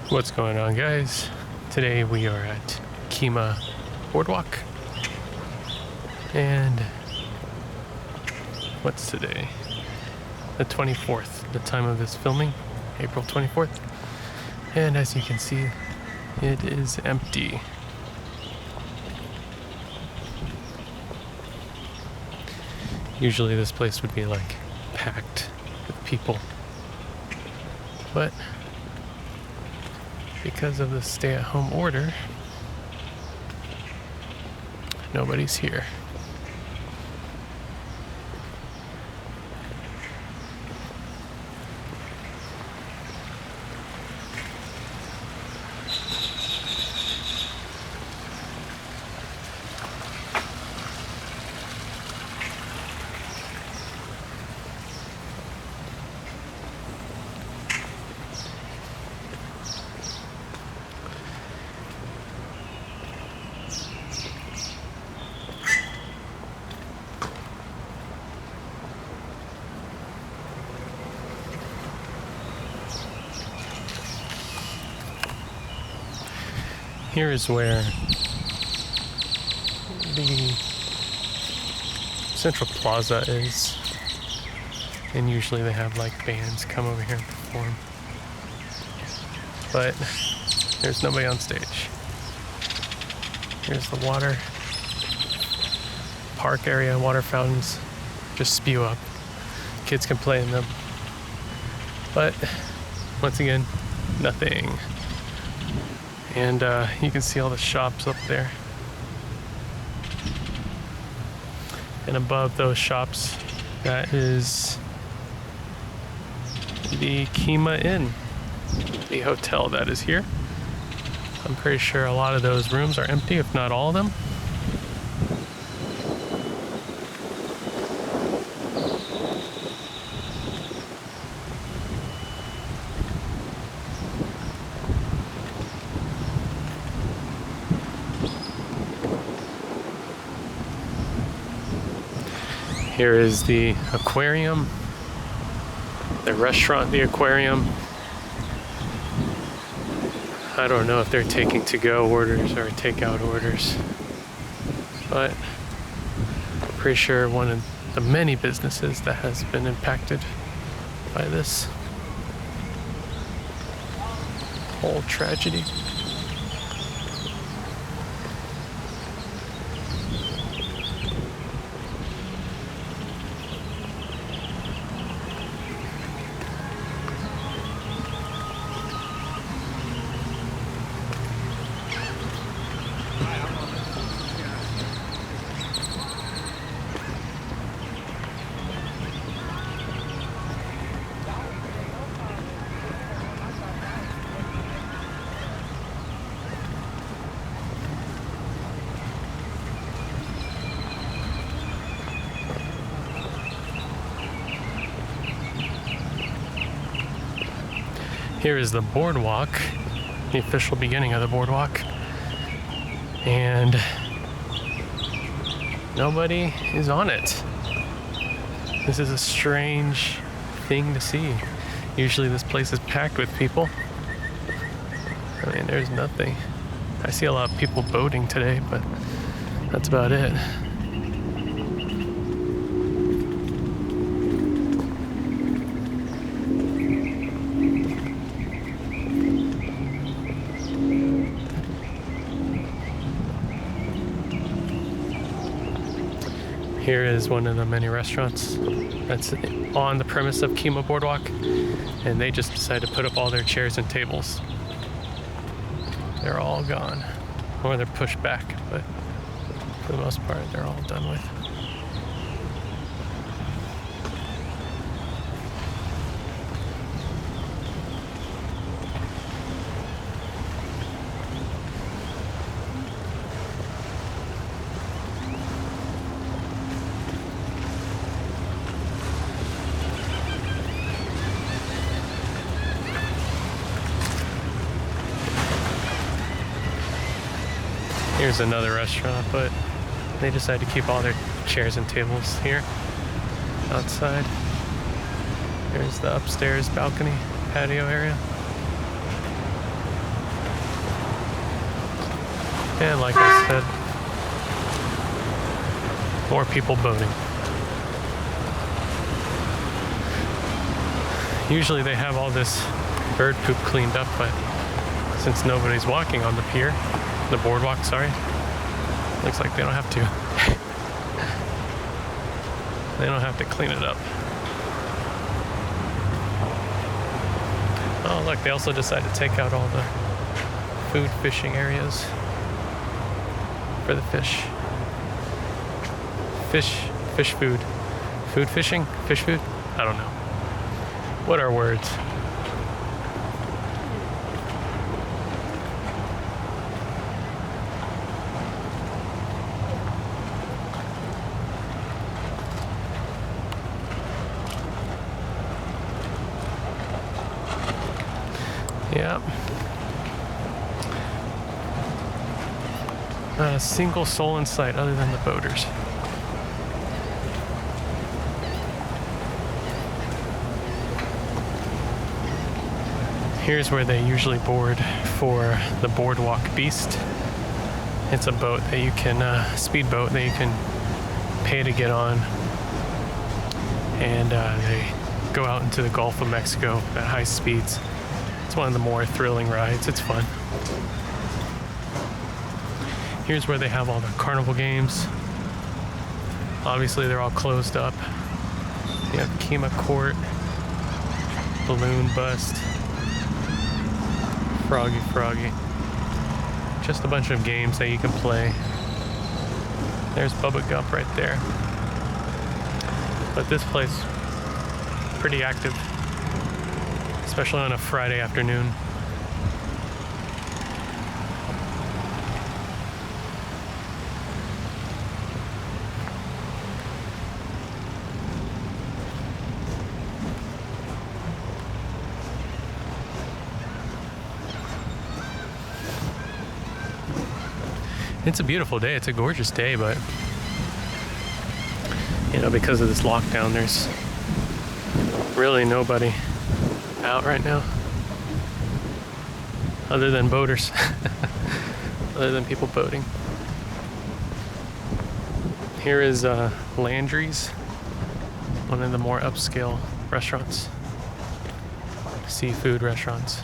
What's going on, guys? Today we are at Kemah Boardwalk, and what's today? The 24th, the time of this filming, April 24th, and as you can see, it is empty. Usually this place would be like packed with people, but because of the stay-at-home order, nobody's here. Here is where the Central Plaza is, and usually they have like bands come over here and perform, but there's nobody on stage. Here's the water park area, water fountains just spew up. Kids can play in them, but once again, nothing. And you can see all the shops up there. And above those shops, that is the Kemah Inn, the hotel that is here. I'm pretty sure a lot of those rooms are empty, if not all of them. Here is the aquarium, the restaurant, the aquarium. I don't know if they're taking to-go orders or takeout orders, but I'm pretty sure one of the many businesses that has been impacted by this whole tragedy. Here is the boardwalk, the official beginning of the boardwalk, and nobody is on it. This is a strange thing to see. Usually this place is packed with people. I mean, there's nothing. I see a lot of people boating today, but that's about it. Here is one of the many restaurants that's on the premise of Kemah Boardwalk, and they just decided to put up all their chairs and tables. They're all gone, or they're pushed back, but for the most part, they're all done with. Here's another restaurant, but they decided to keep all their chairs and tables here outside. There's the upstairs balcony patio area. And like I said, more people boating. Usually they have all this bird poop cleaned up, but since nobody's walking on the pier, the boardwalk, sorry, looks like they don't have to. They don't have to clean it up. Oh look, they also decided to take out all the food fishing areas for the fish. Fish food. Food fishing? Fish food? I don't know. What are words? Yeah. Not a single soul in sight other than the boaters. Here's where they usually board for the Boardwalk Beast. It's a boat that you can, speedboat that you can pay to get on. And they go out into the Gulf of Mexico at high speeds. It's one of the more thrilling rides. It's fun. Here's where they have all the carnival games. Obviously, they're all closed up. You have Kemah Court, Balloon Bust, Froggy. Just a bunch of games that you can play. There's Bubba Gump right there. But this place, pretty active, especially on a Friday afternoon. It's a beautiful day. It's a gorgeous day, but you know, because of this lockdown, there's really nobody out right now other than boaters. Other than people boating. Here is Landry's, one of the more upscale restaurants, seafood restaurants.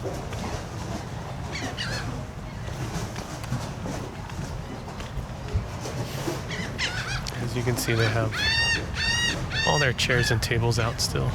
As you can see, they have all their chairs and tables out still.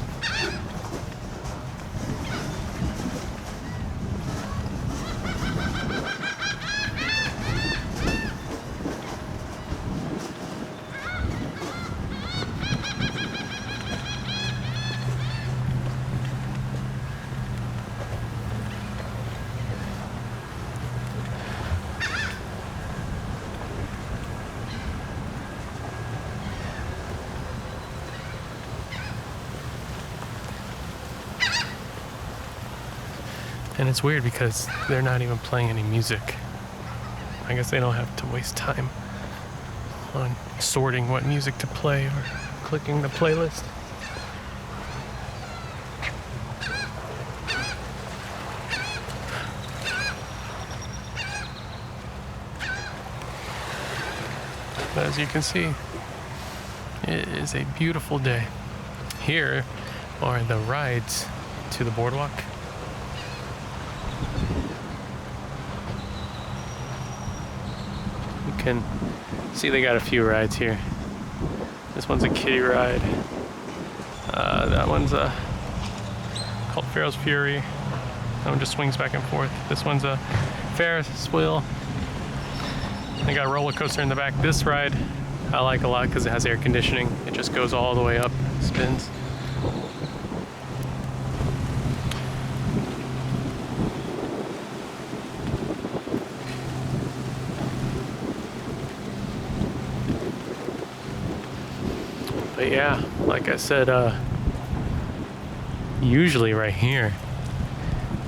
And it's weird because they're not even playing any music. I guess they don't have to waste time on sorting what music to play or clicking the playlist. But as you can see, it is a beautiful day. Here are the rides to the boardwalk. You can see they got a few rides here. This one's a kiddie ride. That one's called Pharaoh's Fury. That one just swings back and forth. This one's a Ferris wheel. They got a roller coaster in the back. This ride I like a lot because it has air conditioning. It just goes all the way up, spins. But yeah, like I said, usually right here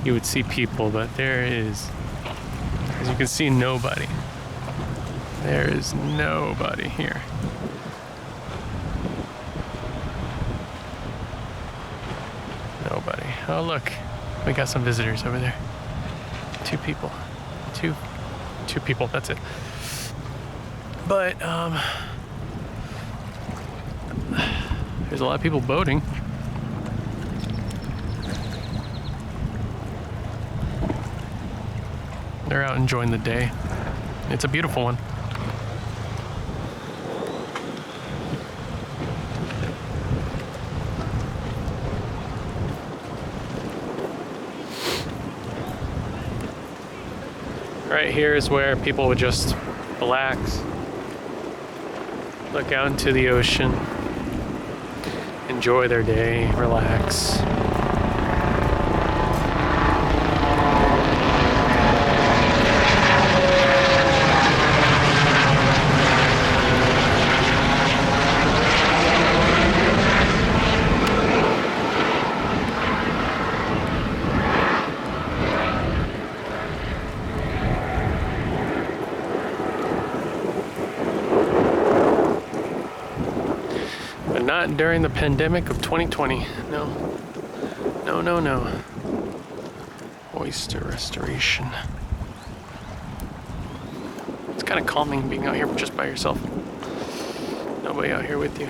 you would see people, but there is, as you can see, nobody. There is nobody here. Nobody. Oh look, we got some visitors over there. 2 people. 2 2 people, that's it. But there's a lot of people boating. They're out enjoying the day. It's a beautiful one. Right here is where people would just relax, look out into the ocean, enjoy their day, relax. Not during the pandemic of 2020. No. No, no, no. Oyster restoration. It's kind of calming being out here just by yourself. Nobody out here with you.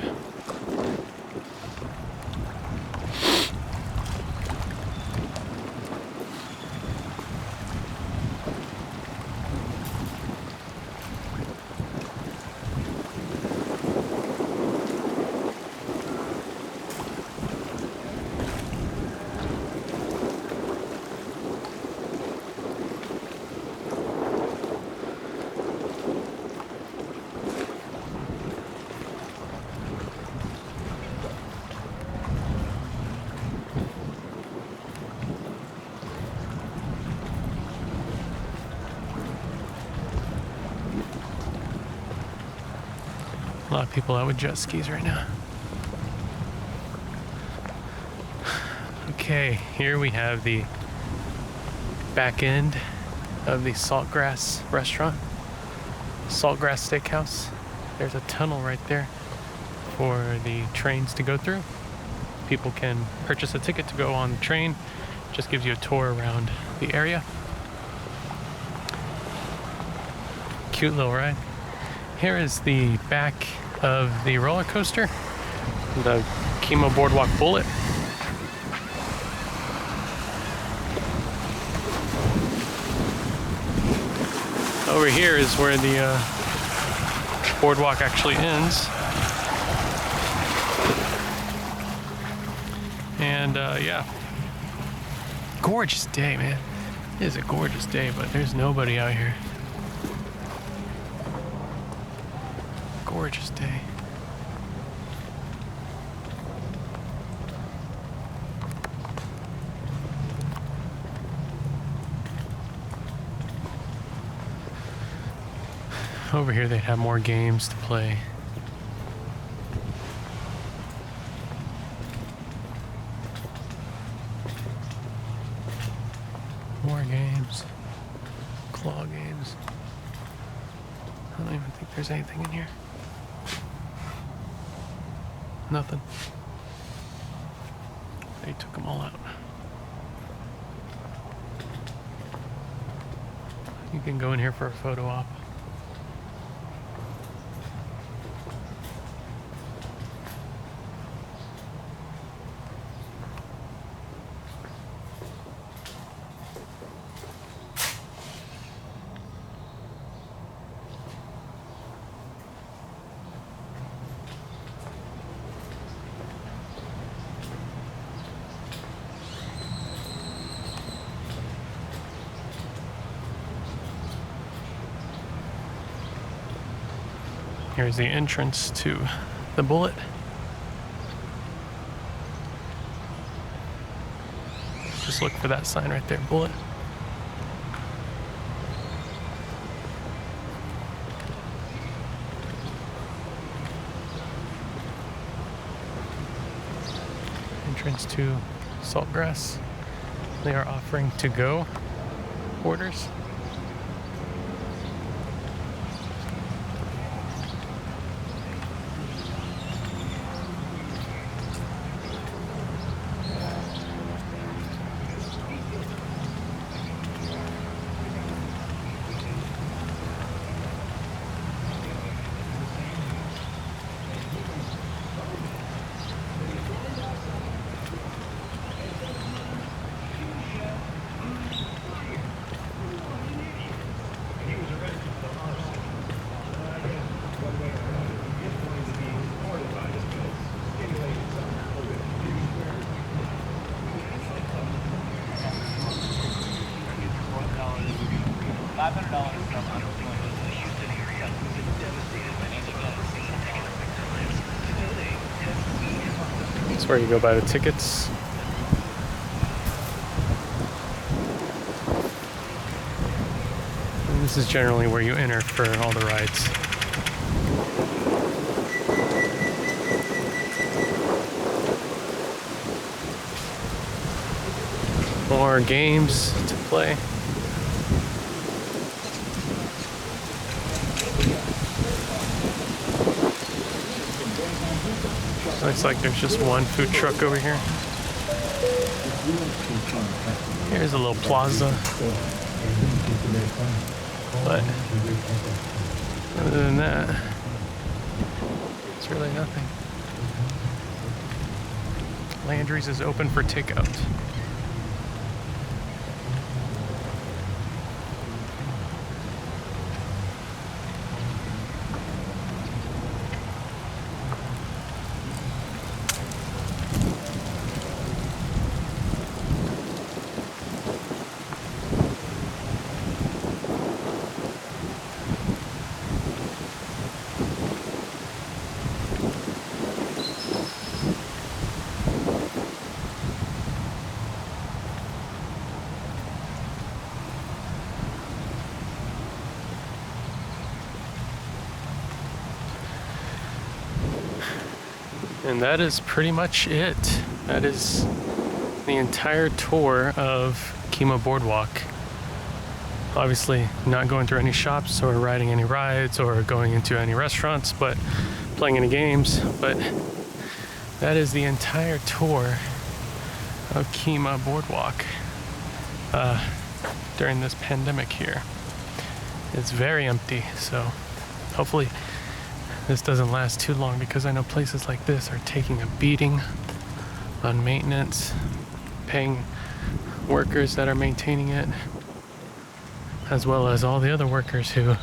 A lot of people out with jet skis right now. Okay, here we have the back end of the Saltgrass restaurant, Saltgrass Steakhouse. There's a tunnel right there for the trains to go through. People can purchase a ticket to go on the train. Just gives you a tour around the area. Cute little ride. Here is the back of the roller coaster, the Kemah Boardwalk Bullet. Over here is where the boardwalk actually ends. And yeah, gorgeous day, man. It is a gorgeous day, but there's nobody out here. Gorgeous day. Over here they'd have more games to play. More games. Claw games. I don't even think there's anything in here. Nothing. They took them all out. You can go in here for a photo op. Here's the entrance to the Bullet. Just look for that sign right there, Bullet. Entrance to Saltgrass. They are offering to-go orders. That's where you go buy the tickets. And this is generally where you enter for all the rides. More games to play. Looks like there's just one food truck over here. Here's a little plaza. But other than that, it's really nothing. Landry's is open for takeout. And that is pretty much it. That is the entire tour of Kemah Boardwalk. Obviously not going through any shops or riding any rides or going into any restaurants, but playing any games. But that is the entire tour of Kemah Boardwalk during this pandemic here. It's very empty, so hopefully this doesn't last too long, because I know places like this are taking a beating on maintenance, paying workers that are maintaining it, as well as all the other workers who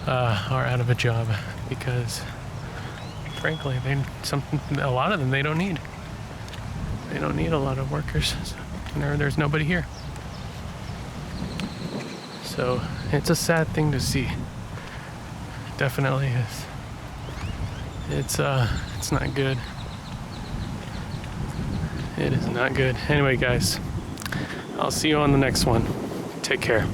are out of a job because, frankly, a lot of them they don't need. They don't need a lot of workers. There's nobody here. So it's a sad thing to see. Definitely is. It's not good. It is not good. Anyway, guys, I'll see you on the next one. Take care.